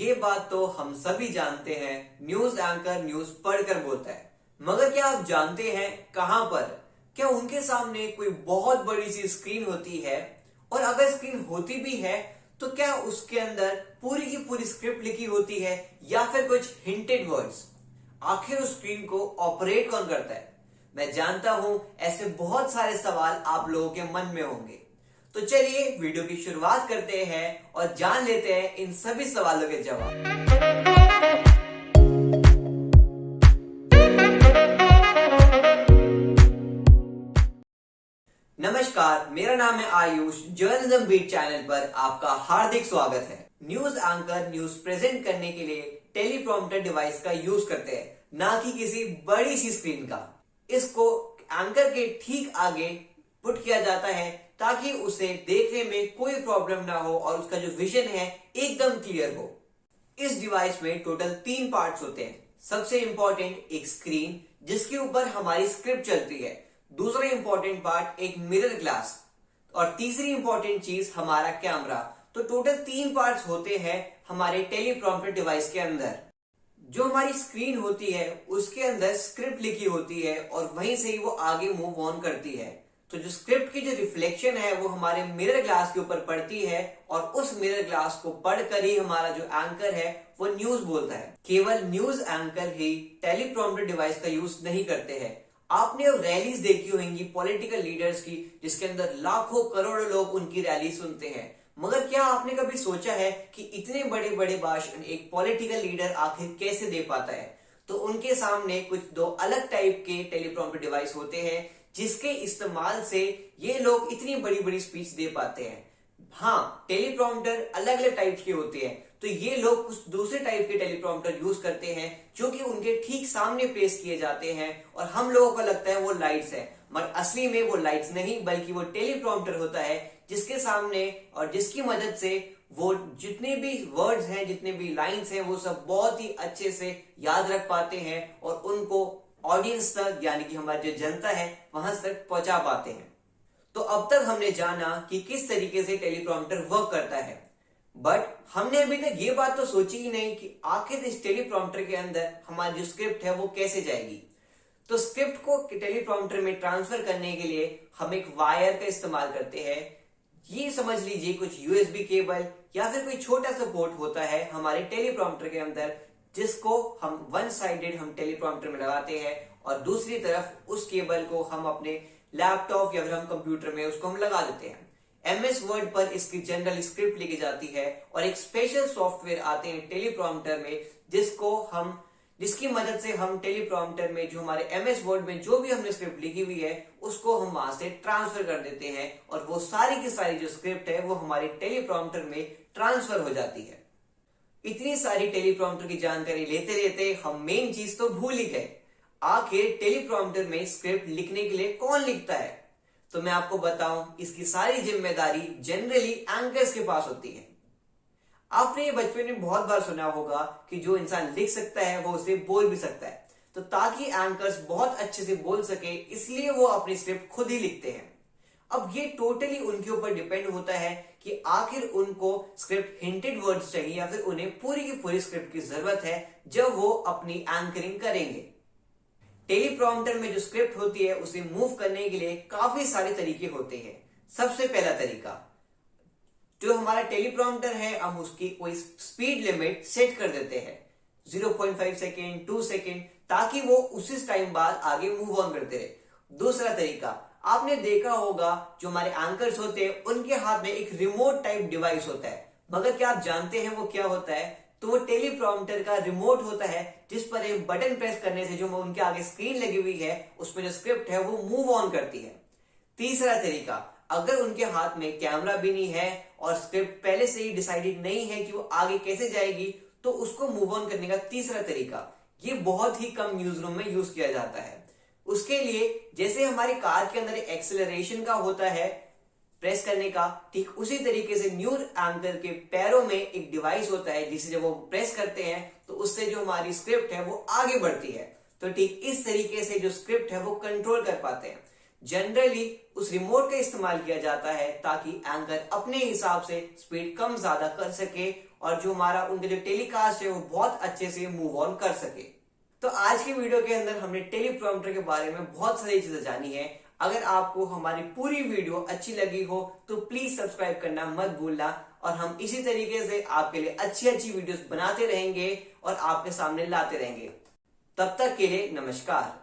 ये बात तो हम सभी जानते हैं, न्यूज एंकर न्यूज पढ़कर बोलता है। मगर क्या आप जानते हैं कहां पर? क्या उनके सामने कोई बहुत बड़ी सी स्क्रीन होती है? और अगर स्क्रीन होती भी है तो क्या उसके अंदर पूरी की पूरी स्क्रिप्ट लिखी होती है या फिर कुछ हिंटेड वर्ड्स? आखिर उस स्क्रीन को ऑपरेट कौन करता है? मैं जानता हूं ऐसे बहुत सारे सवाल आप लोगों के मन में होंगे। तो चलिए वीडियो की शुरुआत करते हैं और जान लेते हैं इन सभी सवालों के जवाब। नमस्कार, मेरा नाम है आयुष। जर्नलिज्म बीट चैनल पर आपका हार्दिक स्वागत है। न्यूज एंकर न्यूज प्रेजेंट करने के लिए टेलीप्रॉम्प्टर डिवाइस का यूज करते हैं, ना कि किसी बड़ी सी स्क्रीन का। इसको एंकर के ठीक आगे पुट किया जाता है ताकि उसे देखने में कोई प्रॉब्लम ना हो और उसका जो विजन है एकदम क्लियर हो। इस डिवाइस में टोटल 3 पार्ट्स होते हैं। सबसे इंपॉर्टेंट एक स्क्रीन जिसके ऊपर हमारी स्क्रिप्ट चलती है, दूसरा इंपॉर्टेंट पार्ट एक मिरर ग्लास और तीसरी इंपॉर्टेंट चीज हमारा कैमरा। तो टोटल 3 पार्ट्स होते हैं हमारे टेलीप्रॉम्प्टर डिवाइस के अंदर। जो हमारी स्क्रीन होती है उसके अंदर स्क्रिप्ट लिखी होती है और वहीं से ही वो आगे मूव ऑन करती है। तो जो स्क्रिप्ट की जो रिफ्लेक्शन है वो हमारे मिरर ग्लास के ऊपर पड़ती है और उस मिरर ग्लास को पढ़कर ही हमारा जो एंकर है वो न्यूज बोलता है। केवल न्यूज एंकर ही टेलीप्रॉम्प्टर डिवाइस का यूज नहीं करते हैं। आपने रैलीज देखी होंगी पॉलिटिकल लीडर्स की, जिसके अंदर लाखों करोड़ों लोग उनकी रैली सुनते हैं। मगर क्या आपने कभी सोचा है कि इतने बड़े बड़े भाषण एक पॉलिटिकल लीडर आखिर कैसे दे पाता है? तो उनके सामने कुछ 2 अलग टाइप के टेलीप्रॉम्प्टर डिवाइस होते हैं जिसके इस्तेमाल से ये लोग इतनी बड़ी बड़ी स्पीच दे पाते हैं। हाँ, टेलीप्रॉम्प्टर अलग अलग टाइप के होते हैं, तो ये लोग कुछ दूसरे टाइप के टेलीप्रॉम्प्टर यूज करते हैं जो कि उनके ठीक सामने पेश किए जाते हैं और हम लोगों को लगता है वो लाइट्स है, मगर असली में वो लाइट्स नहीं बल्कि वो टेलीप्रॉम्प्टर होता है जिसके सामने और जिसकी मदद से वो जितने भी वर्ड्स हैं, जितने भी लाइन्स हैं, वो सब बहुत ही अच्छे से याद रख पाते हैं और उनको ऑडियंस तक, यानी कि हमारी जो जनता है, वहां तक पहुंचा पाते हैं। तो अब तक हमने जाना कि किस तरीके से टेलीप्रॉम्प्टर वर्क करता है, बट हमने अभी तक ये बात तो सोची ही नहीं कि आखिर इस टेलीप्रॉम्प्टर के अंदर हमारी जो स्क्रिप्ट है वो कैसे जाएगी। तो स्क्रिप्ट को टेलीप्रॉम्प्टर में ट्रांसफर करने के लिए हम एक वायर का इस्तेमाल करते हैं। ये समझ लीजिए कुछ यूएसबी केबल या फिर कोई छोटा सा पोर्ट होता है हमारे टेलीप्रॉम्प्टर के अंदर, जिसको हम वन साइडेड हम टेलीप्रॉम्प्टर में लगाते हैं और दूसरी तरफ उस केबल को हम अपने लैपटॉप या फिर हम कंप्यूटर में उसको हम लगा देते हैं। एमएस वर्ड पर इसकी जनरल स्क्रिप्ट लिखी जाती है और एक स्पेशल सॉफ्टवेयर आते हैं टेलीप्रॉम्प्टर में जिसकी मदद से हम टेलीप्रॉम्प्टर में जो हमारे एमएस वर्ड में जो भी हमने स्क्रिप्ट लिखी हुई है उसको हम वहां से ट्रांसफर कर देते हैं और वो सारी की सारी जो स्क्रिप्ट है वो हमारे टेलीप्रॉम्प्टर में ट्रांसफर हो जाती है। इतनी सारी टेलीप्रॉम्प्टर की जानकारी लेते लेते हम मेन चीज तो भूल ही गए। आखिर टेलीप्रॉम्प्टर में स्क्रिप्ट लिखने के लिए कौन लिखता है? तो मैं आपको बताऊं, इसकी सारी जिम्मेदारी जनरली एंकर्स के पास होती है। आपने ये बचपन में बहुत बार सुना होगा कि जो इंसान लिख सकता है वो उसे बोल भी सकता है। तो ताकि एंकर्स बहुत अच्छे से बोल सके इसलिए वो अपनी स्क्रिप्ट खुद ही लिखते हैं। अब ये टोटली उनके ऊपर डिपेंड होता है कि आखिर उनको स्क्रिप्ट हिंटेड वर्ड्स चाहिए या फिर उन्हें पूरी की पूरी स्क्रिप्ट की जरूरत है जब वो अपनी एंकरिंग करेंगे। टेलीप्रॉम्प्टर में जो स्क्रिप्ट होती है उसे मूव करने के लिए काफी सारे तरीके होते हैं। सबसे पहला तरीका, जो हमारा टेलीप्रॉम्प्टर है हम उसकी कोई स्पीड लिमिट सेट कर देते हैं 0.5 सेकेंड, 2 सेकेंड, ताकि वो उसी टाइम बाद आगे मूव ऑन करते रहे। दूसरा तरीका, आपने देखा होगा जो हमारे एंकर्स होते हैं उनके हाथ में एक रिमोट टाइप डिवाइस होता है, मगर क्या आप जानते हैं वो क्या होता है? तो वो टेलीप्रॉम्प्टर का रिमोट होता है जिस पर एक बटन प्रेस करने से जो उनके आगे स्क्रीन लगी हुई है उसमें जो स्क्रिप्ट है वो मूव ऑन करती है। तीसरा तरीका, अगर उनके हाथ में कैमरा भी नहीं है और स्क्रिप्ट पहले से ही डिसाइडेड नहीं है कि वो आगे कैसे जाएगी, तो उसको मूव ऑन करने का तीसरा तरीका, ये बहुत ही कम न्यूज रूम में यूज किया जाता है। उसके लिए जैसे हमारी कार के अंदर एक्सेलरेशन का होता है प्रेस करने का, ठीक उसी तरीके से न्यूज एंकर के पैरों में एक डिवाइस होता है जिसे जब वो प्रेस करते हैं तो उससे जो हमारी स्क्रिप्ट है वो आगे बढ़ती है। तो ठीक इस तरीके से जो स्क्रिप्ट है वो कंट्रोल कर पाते हैं। जनरली उस रिमोट का इस्तेमाल किया जाता है ताकि एंकर अपने हिसाब से स्पीड कम ज्यादा कर सके और जो हमारा उनका जो टेलीकास्ट है वो बहुत अच्छे से मूव ऑन कर सके। तो आज की वीडियो के अंदर हमने टेलीप्रॉम्प्टर के बारे में बहुत सारी चीजें जानी है। अगर आपको हमारी पूरी वीडियो अच्छी लगी हो तो प्लीज सब्सक्राइब करना मत भूलना, और हम इसी तरीके से आपके लिए अच्छी अच्छी वीडियोस बनाते रहेंगे और आपके सामने लाते रहेंगे। तब तक के लिए नमस्कार।